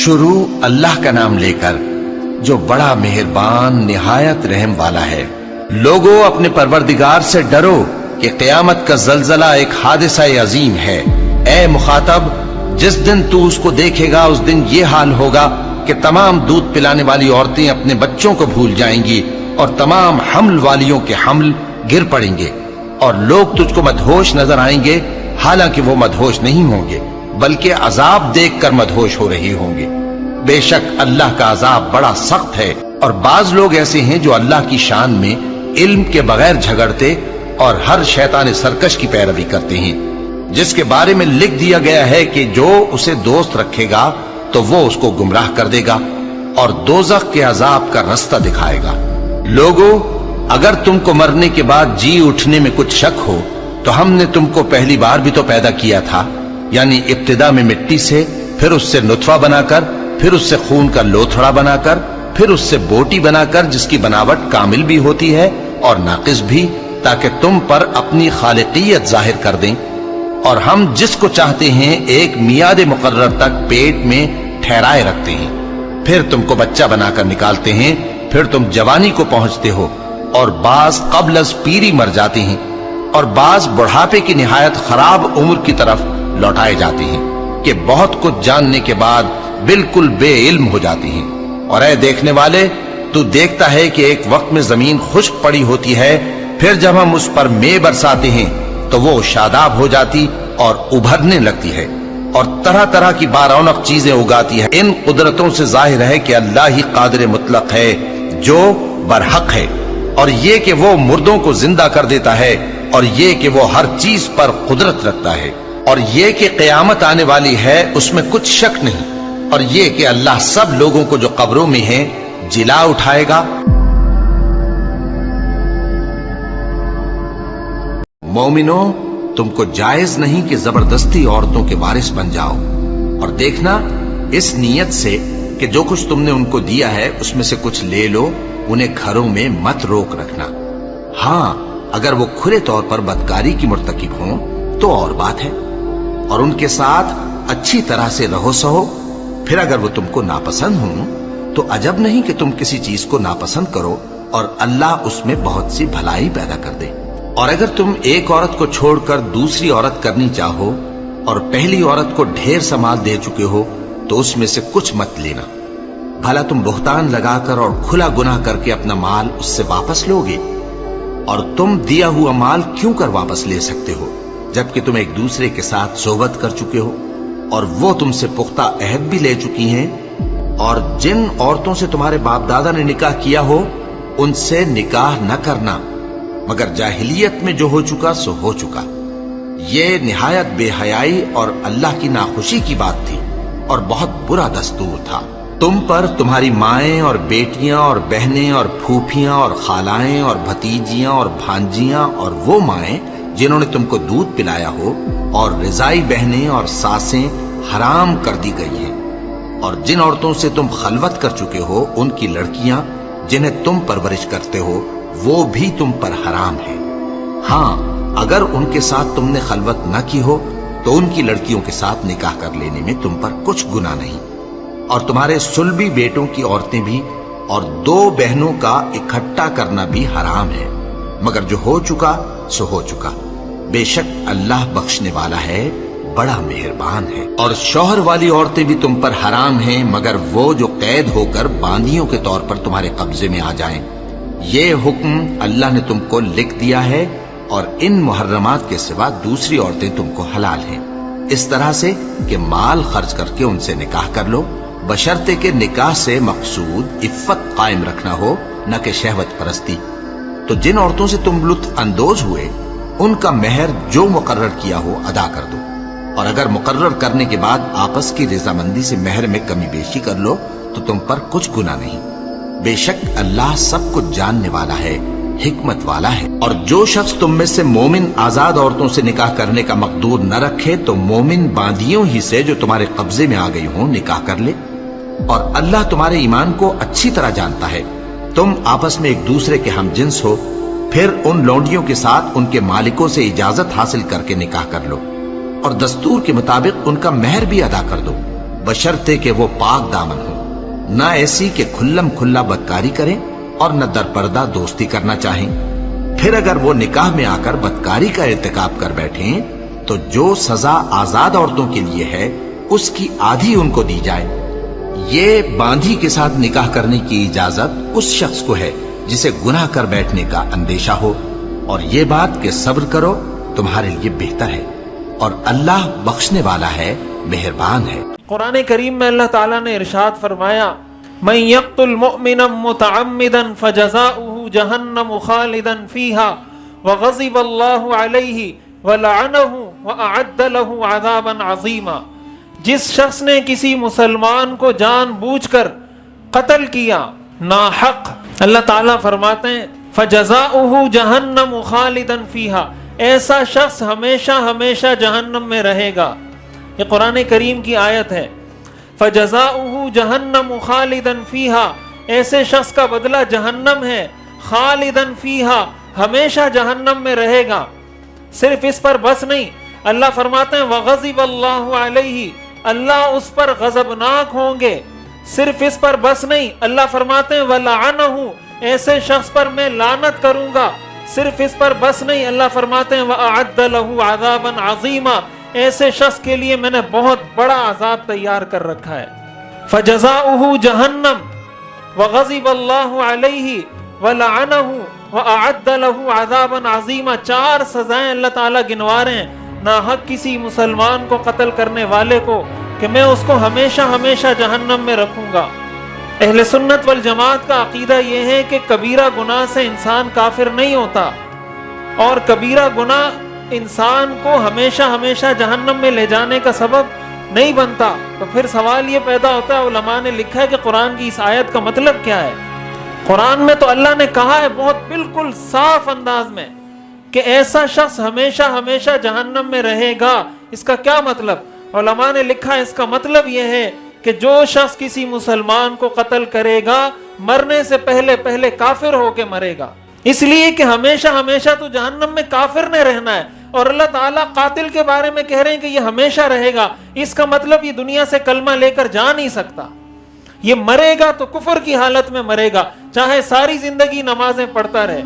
शुरू अल्लाह का नाम लेकर जो बड़ा मेहरबान निहायत रहम वाला है। लोगों, अपने परवरदिगार से डरो कि क़यामत का जलजला एक हादिसा अजीम है। ए मुखातब, जिस दिन तू उसको देखेगा उस दिन ये हाल होगा कि तमाम दूध पिलाने वाली औरतें अपने बच्चों को भूल जाएंगी और तमाम हम्ल वालियों के हम्ल गिर पड़ेंगे और लोग तुझको मदहोश नजर आएंगे, हालांकि वो मदहोश नहीं होंगे बल्कि अजाब देखकर मदहोश हो रहे होंगे। बेशक अल्लाह का अजाब बड़ा सख्त है। और बाज लोग ऐसे हैं जो अल्लाह की शान में इल्म के बगैर झगड़ते और हर शैतान सरकश की पैरवी करते हैं, जिसके बारे में लिख दिया गया है कि जो उसे दोस्त रखेगा तो वो उसको गुमराह कर देगा और दोज़ख के अजाब का रास्ता दिखाएगा। लोगों, अगर तुमको मरने के बाद जी उठने में कुछ शक हो तो हमने तुमको पहली बार भी तो पैदा किया था, यानी इब्तिदा में मिट्टी से, फिर उससे नुतफा बनाकर, फिर उससे खून का लोथड़ा बनाकर, फिर उससे बोटी बनाकर जिसकी बनावट कामिल भी होती है और नाकिस भी, ताकि तुम पर अपनी खालिकियत जाहिर कर दें। और हम जिसको चाहते हैं एक मियाद मुकर्रर तक पेट में ठहराए रखते हैं, फिर तुमको बच्चा बनाकर निकालते हैं, फिर तुम जवानी को पहुंचते हो और बाज कब्ल अज़ पीरी मर जाते हैं और बाज बुढ़ापे की निहायत खराब उम्र की तरफ लौटाए जाते हैं कि बहुत कुछ जानने के बाद बिल्कुल बेइल्म हो जाती हैं। और ऐ देखने वाले, तू देखता है कि एक वक्त में जमीन खुश्क पड़ी होती है, फिर जब हम उस पर मे बरसाते हैं तो वो शादाब हो जाती और उभरने लगती है और तरह तरह की बारौनक चीजें उगाती है। इन कुदरतों से जाहिर है कि अल्लाह ही कादिर मुतलक है जो बरहक है, और ये कि वो मुर्दों को जिंदा कर देता है, और ये कि वो हर चीज पर कुदरत रखता है, और ये कि क़यामत आने वाली है उसमें कुछ शक नहीं, और ये कि अल्लाह सब लोगों को जो कब्रों में हैं जिला उठाएगा। मोमिनो, तुमको जायज नहीं कि जबरदस्ती औरतों के वारिस बन जाओ, और देखना इस नीयत से कि जो कुछ तुमने उनको दिया है उसमें से कुछ ले लो, उन्हें घरों में मत रोक रखना। हाँ, अगर वो खुले तौर पर बदकारी की मुर्तकिब हों तो और बात है, और उनके साथ अच्छी तरह से रहो सहो। फिर अगर वो तुमको नापसंद हों तो अजब नहीं कि तुम किसी चीज को नापसंद करो और अल्लाह उसमें बहुत सी भलाई पैदा कर दे। और अगर तुम एक औरत को छोड़कर दूसरी औरत करनी चाहो और पहली औरत को ढेर सा माल दे चुके हो तो उसमें से कुछ मत लेना, भला तुम बुहतान लगाकर और खुला गुनाह करके अपना माल उससे वापस लोगे। और तुम दिया हुआ माल क्यों कर वापस ले सकते हो जबकि तुम एक दूसरे के साथ सोबत कर चुके हो और वो तुमसे पुख्ता अहद भी ले चुकी हैं। और जिन औरतों से तुम्हारे बाप दादा ने निकाह किया हो उनसे निकाह न करना, मगर जाहिलियत में जो हो चुका सो हो चुका। ये निहायत बेहयाई और अल्लाह की नाखुशी की बात थी और बहुत बुरा दस्तूर था। तुम पर तुम्हारी माएं और बेटियां और बहनें और फूफियां और खालाएं और भतीजियां और भांजियां और वो माएं जिन्होंने तुमको दूध पिलाया हो और रिजाई बहनें और सासें हराम कर दी गई हैं। और जिन औरतों से तुम खलवत कर चुके हो उनकी लड़कियां जिन्हें तुम परवरिश करते हो वो भी तुम पर हराम है। हाँ, अगर उनके साथ तुमने खलवत न की हो तो उनकी लड़कियों के साथ निकाह कर लेने में तुम पर कुछ गुनाह नहीं। और तुम्हारे सुलभी बेटों की औरतें भी और दो बहनों का इकट्ठा करना भी हराम है, मगर जो हो चुका सो हो चुका। बेशक अल्लाह बख्शने वाला है, बड़ा मेहरबान है। और शौहर वाली औरतें भी तुम पर हराम हैं, मगर वो जो कैद होकर बांदियों के तौर पर तुम्हारे कब्जे में आ जाएं। ये हुक्म अल्लाह ने तुमको लिख दिया है और इन मुहर्रमात के सिवा दूसरी औरतें तुमको हलाल हैं, इस तरह से कि माल खर्च करके उनसे निकाह कर लो, बशर्ते के निकाह से मकसूद इफ्फत कायम रखना हो, न कि शहवत परस्ती। तो जिन औरतों से तुम लुत्फ अंदोज हुए उनका मेहर जो मुकर्रर किया हो अदा कर दो, और अगर मुकर्रर करने के बाद आपस की रजामंदी से मेहर में कमी बेशी कर लो तो तुम पर कुछ गुनाह नहीं। बेशक अल्लाह सब कुछ जानने वाला है, हिकमत वाला है। और जो शख्स तुम में से मोमिन आजाद औरतों से निकाह करने का मकदूर न रखे तो मोमिन बांदियों ही से जो तुम्हारे कब्जे में आ गई हो निकाह कर ले। और अल्लाह तुम्हारे ईमान को अच्छी तरह जानता है। तुम आपस में एक दूसरे के हमजिन्स हो, फिर उन लौंडियों के साथ उनके मालिकों से इजाजत हासिल करके निकाह कर लो और दस्तूर के मुताबिक उनका मेहर भी अदा कर दो। बशर्ते कि वो पाक दामन हो, न ऐसी कि खुल्लम खुल्ला बदकारी करें और न दरपर्दा दोस्ती करना चाहें। फिर अगर वो निकाह में आकर बदकारी का इर्तिकाब कर बैठें तो जो सजा आजाद औरतों के लिए है उसकी आधी उनको दी जाए। ये बांधी के साथ निकाह करने की इजाजत उस शख्स को है जिसे गुनाह कर बैठने का अंदेशा हो, और ये बात कि सब्र करो तुम्हारे लिए बेहतर है, और अल्लाह बख्शने वाला है, मेहरबान है। कुरान करीम में अल्लाह ताला ने इरशाद फरमाया, मन यक़्तुल मुअमिनन मुतअम्मिदन फजज़ाउहु जहन्नम खालिदन फीहा व ग़ज़िब अल्लाहु अलैहि व लअनहु व अअद्द लहु अज़ाबन अज़ीमा। जिस शख्स ने किसी मुसलमान को जानबूझकर कत्ल किया नाहक, अल्लाह ताला फरमाते हैं फजज़ाउहु जहन्नम खालिदन फीहा, ऐसा शख्स हमेशा हमेशा जहन्नम में रहेगा। ये कुरान करीम की आयत है। फजज़ाउहु जहन्नम खालिदन फीहा, ऐसे शख्स का बदला जहन्नम है, खालिदन फीहा, हमेशा जहन्नम में रहेगा। सिर्फ इस पर बस नहीं, अल्लाह फरमाते हैं वग़ज़िब अल्लाहु अलैहि, अल्लाह उस पर गजबनाक होंगे। सिर्फ इस पर बस नहीं, अल्लाह फरमाते हैं वलअनहु, ऐसे शख्स पर मैं लानत करूंगा। सिर्फ इस पर बस नहीं, अल्लाह फरमाते हैं वअअद्द लहु अज़ाबन अज़ीमा, ऐसे शख्स के लिए मैंने बहुत बड़ा अजाब तैयार कर रखा है। फजज़ाउहु जहन्नम वग़ज़िब अल्लाहु अलैहि वलअनहु वअअद्द लहु अज़ाबन अज़ीमा। 4 सजाएं अल्लाह ताला गिनवा रहे हैं नाहक किसी मुसलमान को कत्ल करने वाले को, कि मैं उसको हमेशा हमेशा जहन्नम में रखूंगा। अहले सुन्नत वल जमात का अकीदा यह है कि कबीरा गुनाह से इंसान काफिर नहीं होता, और कबीरा गुनाह इंसान को हमेशा हमेशा जहन्नम में ले जाने का सबब नहीं बनता। तो फिर सवाल ये पैदा होता है, उलमा ने लिखा है कि कुरान की इस आयत का मतलब क्या है। कुरान में तो अल्लाह ने कहा है बहुत बिल्कुल साफ अंदाज में कि ऐसा शख्स हमेशा हमेशा जहन्नम में रहेगा। इसका क्या मतलब? उलमा ने लिखा है इसका मतलब यह है कि जो शख्स किसी मुसलमान को कत्ल करेगा मरने से पहले पहले काफिर होके मरेगा, इसलिए कि हमेशा हमेशा तो जहन्नम में काफिर ने रहना है। और अल्लाह ताला कातिल के बारे में कह रहे हैं कि ये हमेशा रहेगा। इसका मतलब ये दुनिया से कलमा लेकर जा नहीं सकता, ये मरेगा तो कुफर की हालत में मरेगा, चाहे सारी जिंदगी नमाजें पढ़ता रहे।